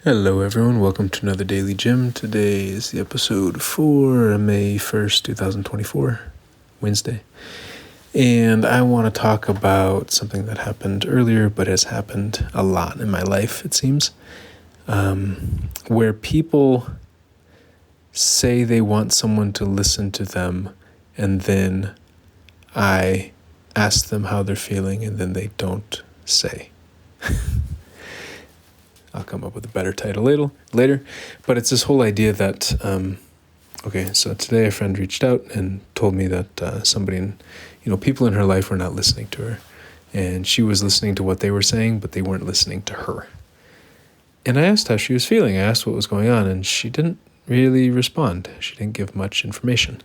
Hello everyone, welcome to another Daily Gym. Today is the episode for May 1st, 2024, Wednesday. And I want to talk about something that happened earlier, but has happened a lot in my life, it seems, where people say they want someone to listen to them, and then I ask them how they're feeling, and then they don't say. I'll come up with a better title later. But it's this whole idea that, so today a friend reached out and told me that people in her life were not listening to her. And she was listening to what they were saying, but they weren't listening to her. And I asked how she was feeling. I asked what was going on, and she didn't really respond. She didn't give much information.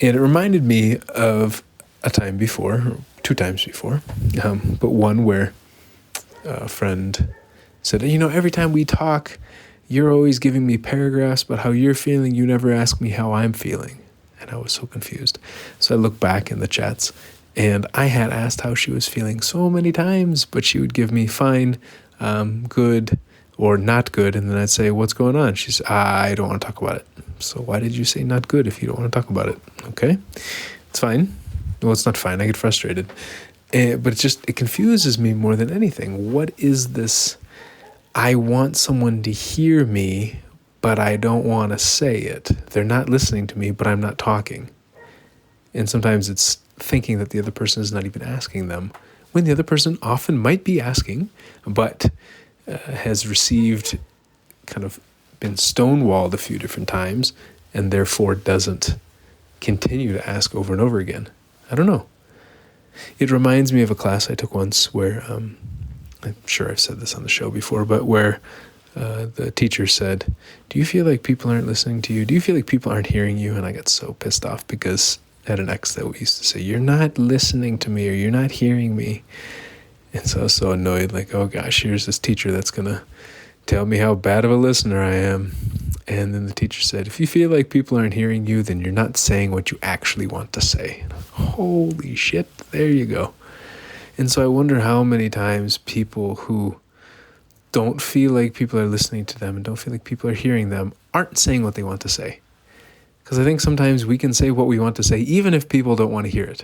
And it reminded me of a time before, or 2 times before, but one where a friend said, every time we talk, you're always giving me paragraphs about how you're feeling. You never ask me how I'm feeling. And I was so confused. So I looked back in the chats, and I had asked how she was feeling so many times, but she would give me fine, good, or not good. And then I'd say, what's going on? She said, I don't want to talk about it. So why did you say not good if you don't want to talk about it? Okay, it's fine. Well, it's not fine. I get frustrated. But it confuses me more than anything. What is this? I want someone to hear me, but I don't want to say it. They're not listening to me, but I'm not talking. And sometimes it's thinking that the other person is not even asking them, when the other person often might be asking, but has received, been stonewalled a few different times, and therefore doesn't continue to ask over and over again. I don't know. It reminds me of a class I took once where, I'm sure I've said this on the show before, but where the teacher said, do you feel like people aren't listening to you? Do you feel like people aren't hearing you? And I got so pissed off because I had an ex that we used to say, you're not listening to me, or you're not hearing me. And so I was so annoyed, like, oh gosh, here's this teacher that's going to tell me how bad of a listener I am. And then the teacher said, if you feel like people aren't hearing you, then you're not saying what you actually want to say. Holy shit, there you go. And so I wonder how many times people who don't feel like people are listening to them and don't feel like people are hearing them aren't saying what they want to say. Because I think sometimes we can say what we want to say, even if people don't want to hear it.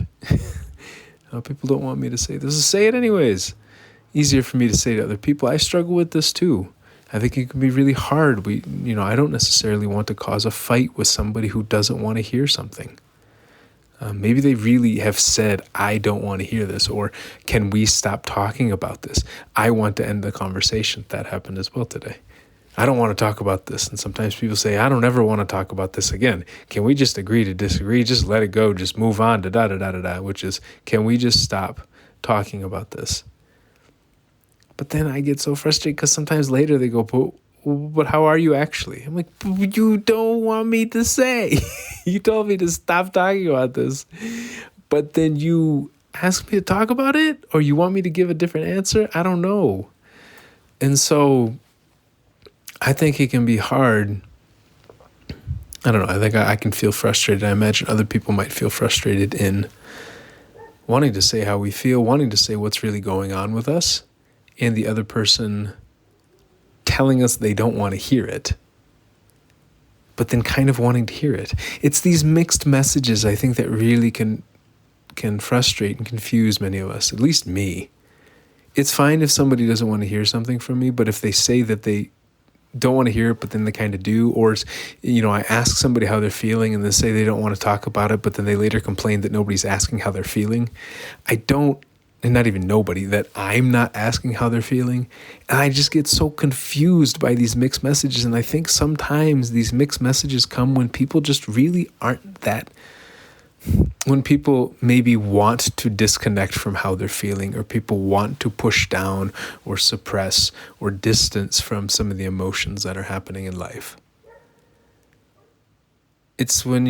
People don't want me to say this, say it anyways. Easier for me to say to other people. I struggle with this too. I think it can be really hard. I don't necessarily want to cause a fight with somebody who doesn't want to hear something. Maybe they really have said, I don't want to hear this, or can we stop talking about this? I want to end the conversation. That happened as well today. I don't want to talk about this. And sometimes people say, I don't ever want to talk about this again. Can we just agree to disagree? Just let it go. Just move on to which is, can we just stop talking about this? But then I get so frustrated because sometimes later they go, but how are you actually? I'm like, you don't want me to say. You told me to stop talking about this. But then you ask me to talk about it, or you want me to give a different answer? I don't know. And so I think it can be hard. I don't know. I think I can feel frustrated. I imagine other people might feel frustrated in wanting to say how we feel, wanting to say what's really going on with us, and the other person telling us they don't want to hear it, but then kind of wanting to hear it. It's these mixed messages, I think, that really can frustrate and confuse many of us, at least me. It's fine if somebody doesn't want to hear something from me, but if they say that they don't want to hear it, but then they kind of do, or I ask somebody how they're feeling and they say they don't want to talk about it, but then they later complain that nobody's asking how they're feeling. And not even nobody, that I'm not asking how they're feeling. And I just get so confused by these mixed messages. And I think sometimes these mixed messages come when people just really aren't when people maybe want to disconnect from how they're feeling, or people want to push down or suppress or distance from some of the emotions that are happening in life. It's when,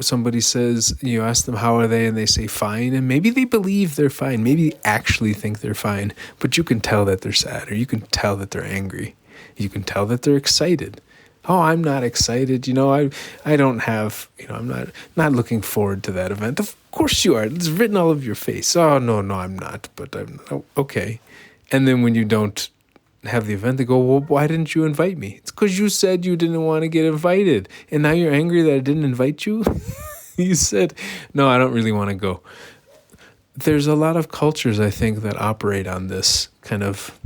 somebody says, you ask them, how are they? And they say, fine. And maybe they believe they're fine. Maybe they actually think they're fine. But you can tell that they're sad, or you can tell that they're angry. You can tell that they're excited. Oh, I'm not excited. I don't have, I'm not looking forward to that event. Of course you are. It's written all over your face. Oh, no, I'm not. But I'm okay. And then when you don't have the event, they go, well, why didn't you invite me? It's because you said you didn't want to get invited. And now you're angry that I didn't invite you? You said, no, I don't really want to go. There's a lot of cultures, I think, that operate on this kind of,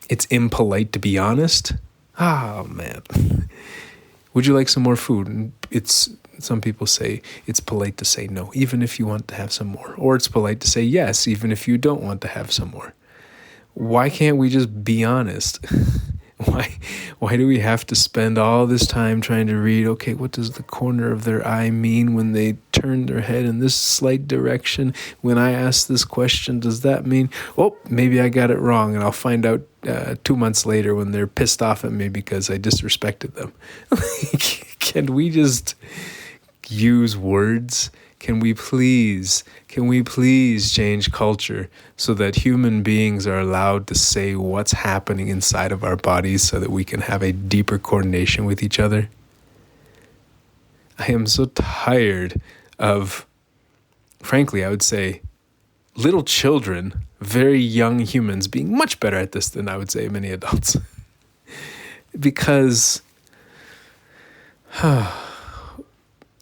it's impolite to be honest. Oh, man. Would you like some more food? And some people say it's polite to say no, even if you want to have some more. Or it's polite to say yes, even if you don't want to have some more. Why can't we just be honest? Why do we have to spend all this time trying to read, okay, what does the corner of their eye mean when they turn their head in this slight direction? When I ask this question, does that mean, oh, maybe I got it wrong, and I'll find out 2 months later when they're pissed off at me because I disrespected them. Can we just use words? Can we please change culture so that human beings are allowed to say what's happening inside of our bodies so that we can have a deeper coordination with each other? I am so tired of, frankly, I would say, little children, very young humans, being much better at this than I would say many adults. Because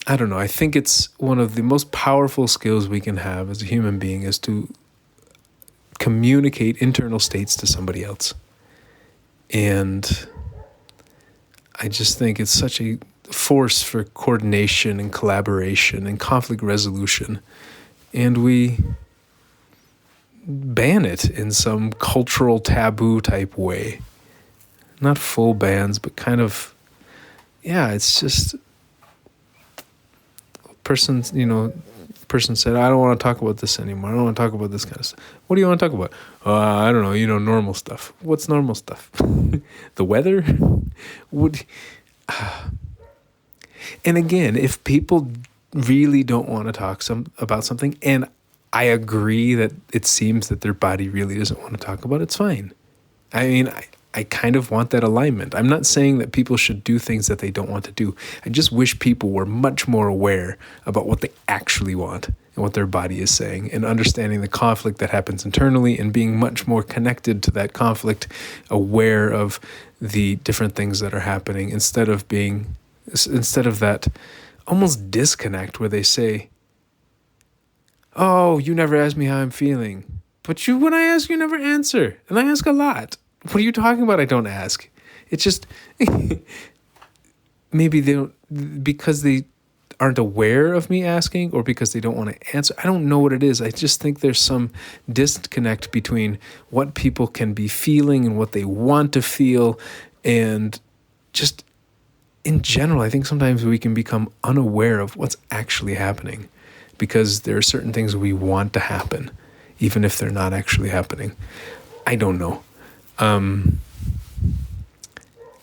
I don't know. I think it's one of the most powerful skills we can have as a human being is to communicate internal states to somebody else. And I just think it's such a force for coordination and collaboration and conflict resolution. And we ban it in some cultural taboo type way. Not full bans, but kind of, it's just... person said, I don't want to talk about this anymore. I don't want to talk about this kind of stuff. What do you want to talk about? I don't know, normal stuff. What's normal stuff? The weather? And again, if people really don't want to talk about something, and I agree that it seems that their body really doesn't want to talk about it, it's fine. I mean, I kind of want that alignment. I'm not saying that people should do things that they don't want to do. I just wish people were much more aware about what they actually want and what their body is saying, and understanding the conflict that happens internally and being much more connected to that conflict, aware of the different things that are happening, instead of that almost disconnect where they say, oh, you never asked me how I'm feeling. But when I ask, you never answer. And I ask a lot. What are you talking about? I don't ask. It's just, maybe they don't, because they aren't aware of me asking, or because they don't want to answer. I don't know what it is. I just think there's some disconnect between what people can be feeling and what they want to feel. And just in general, I think sometimes we can become unaware of what's actually happening, because there are certain things we want to happen, even if they're not actually happening. I don't know.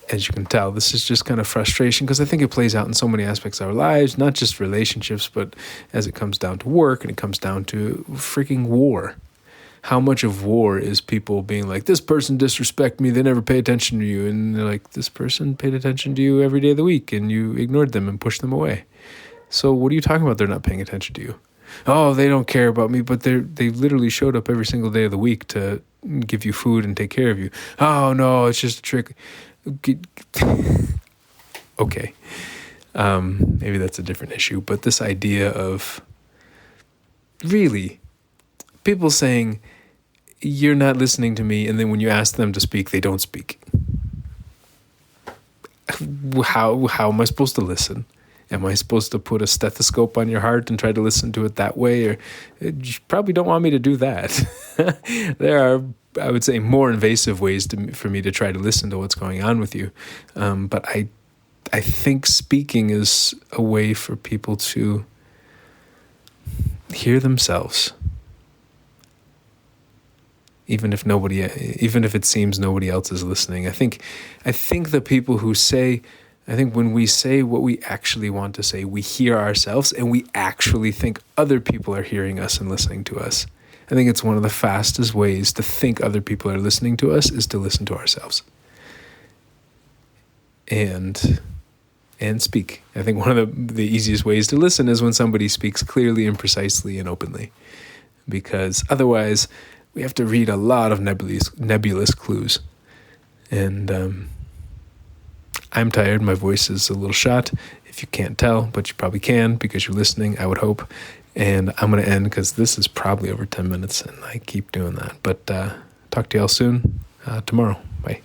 As you can tell, this is just kind of frustration, because I think it plays out in so many aspects of our lives, not just relationships, but as it comes down to work, and it comes down to freaking war. How much of war is people being like, this person disrespect me, they never pay attention to you, and they're like, this person paid attention to you every day of the week, and you ignored them and pushed them away. So what are you talking about? They're not paying attention to you. Oh, they don't care about me, but they literally showed up every single day of the week to give you food and take care of you. Oh no, it's just a trick. Okay. Maybe that's a different issue, but this idea of really people saying you're not listening to me, and then when you ask them to speak, they don't speak. How am I supposed to listen? Am I supposed to put a stethoscope on your heart and try to listen to it that way? Or you probably don't want me to do that. There are, I would say, more invasive ways for me to try to listen to what's going on with you. But I think speaking is a way for people to hear themselves, even if it seems nobody else is listening. I think the people who say, I think when we say what we actually want to say, we hear ourselves, and we actually think other people are hearing us and listening to us. I think it's one of the fastest ways to think other people are listening to us is to listen to ourselves. And speak. I think one of the easiest ways to listen is when somebody speaks clearly and precisely and openly, because otherwise we have to read a lot of nebulous clues. And I'm tired. My voice is a little shot, if you can't tell, but you probably can because you're listening, I would hope. And I'm going to end because this is probably over 10 minutes and I keep doing that. But talk to y'all soon tomorrow. Bye.